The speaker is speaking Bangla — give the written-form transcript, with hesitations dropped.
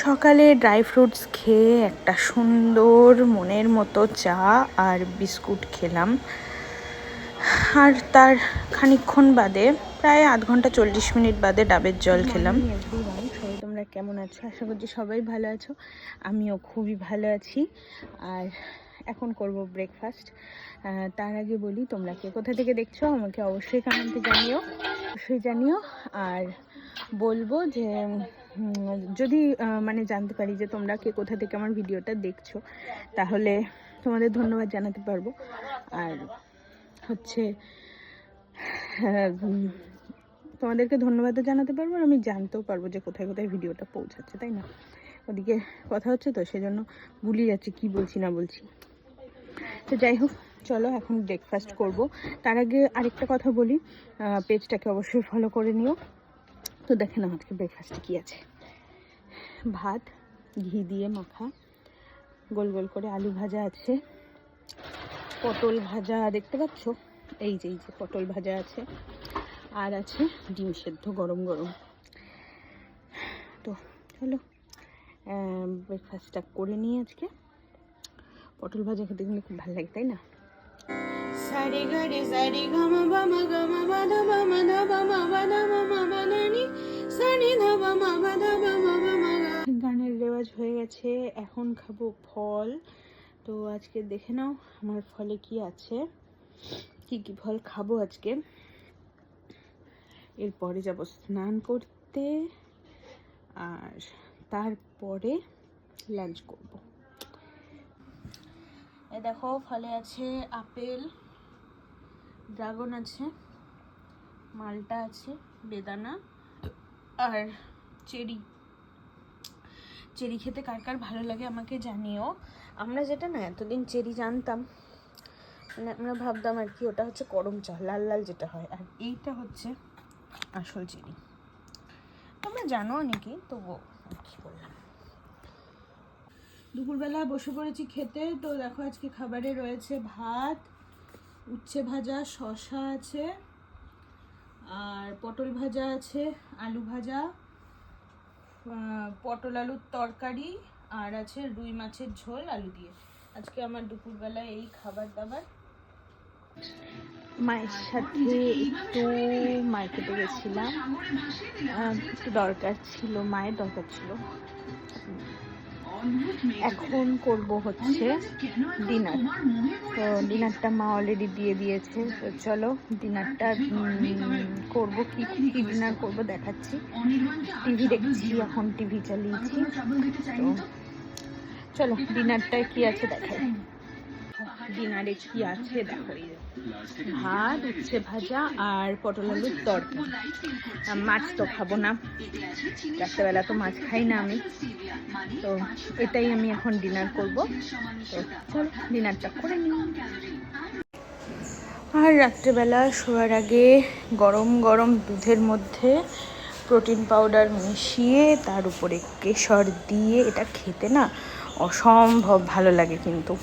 সকালে ড্রাই ফ্রুটস খেয়ে একটা সুন্দর মনের মতো চা আর বিস্কুট খেলাম। আর তার খানিকক্ষণ বাদে প্রায় আধ ঘন্টা 40 মিনিট বাদে ডাবের জল খেলাম। সবাই তোমরা কেমন আছো? আশা করছি সবাই ভালো আছো। আমিও খুবই ভালো আছি। আর এখন করব ব্রেকফাস্ট। তার আগে বলি, তোমরা কে কোথা থেকে দেখছো আমাকে অবশ্যই কমেন্টে জানিও। আর বলবো যে যদি মানে জানতে পারি যে তোমরা কে কোথা থেকে আমার ভিডিওটা দেখছো, তাহলে তোমাদের ধন্যবাদ জানাতে পারবো। আর হচ্ছে তোমাদেরকে ধন্যবাদও জানাতে পারবো, আর আমি জানতেও পারবো যে কোথায় কোথায় ভিডিওটা পৌঁছাচ্ছে, তাই না? ওদিকে কথা হচ্ছে তো, সেজন্য ভুলে যাচ্ছি কি বলছি না বলছি। তো যাই হোক, চলো এখন ব্রেকফাস্ট করব। তার আগে আরেকটা কথা বলি, পেজটাকে অবশ্যই ফলো করে নিও। তো দেখে নাও আজকে ব্রেকফাস্টে কী আছে। ভাত ঘি দিয়ে মাখা, গোল গোল করে আলু ভাজা আছে, পটল ভাজা দেখতে পাচ্ছ, এই যে পটল ভাজা আছে, আর আছে ডিম সেদ্ধ গরম গরম। তো চলো ব্রেকফাস্টটা করে নিই। আজকে পটল ভাজা খেতে কিন্তু খুব ভালো লাগে, তাই না? সারি গারি সারি গামা বামা গামা বাদা বামা দা বামা বাদা বামা বাদানি সানি ধা বামা বাদা বামা বামা। গানের রেওয়াজ হয়ে গেছে, এখন খাবো ফল। তো আজকে দেখে নাও আমার ফলে কি আছে, কি কি ফল খাবো আজকে। এরপরে যাব স্নান করতে, আর তারপরে লাঞ্চ করব। এই দেখো ফলে আছে আপেল, ড্রাগন আছে, মালটা আছে, বেদানা আর চেরি। চেরি খেতে কার কার ভালো লাগে আমাকে জানিও। আমরা যেটা না এতদিন চেরি জানতাম, মানে আমরা ভাবতাম আর কি ওটা হচ্ছে করম চা, লাল লাল যেটা হয়, আর এইটা হচ্ছে আসল চেরি। তোমরা জানো নাকি, তবুও কি বললাম। দুপুরবেলা বসে পড়েছি খেতে। তো দেখো আজকে খাবারে রয়েছে ভাত, উচ্ছে ভাজা, শসা আছে, আর পটল ভাজা আছে, আলু ভাজা, পটল আলুর তরকারি, আর আছে রুই মাছের ঝোল আলু দিয়ে। আজকে আমার দুপুরবেলা এই খাবার দাবার। মায়ের সাথে একটু মার্কেটে গেছিলাম, একটু দরকার ছিল, মায়ের দরকার ছিল। এখন করব হচ্ছে ডিনার। তো ডিনারটা মা অলরেডি দিয়ে দিয়েছে। তো চলো ডিনারটা করব। কি ডিনার করব দেখাচ্ছি। টিভি দেখছি, এখন টিভি চালিয়েছি। তো চলো ডিনারটায় কি আছে দেখাই। ডিনারে কি আছে দেখো, ভাত, উচ্ছে ভাজা আর পটল আলুর তরকারি। মাছ তো খাবো না, রাত্রেবেলা তো মাছ খাই না আমি। তো এটাই আমি এখন ডিনার করব। তো চলো ডিনারটা করে নিই। আর রাত্রেবেলা শোয়ার আগে গরম গরম দুধের মধ্যে প্রোটিন পাউডার মিশিয়ে তার উপরে কেশর দিয়ে এটা খেতে না অসম্ভব ভালো লাগে কিন্তু।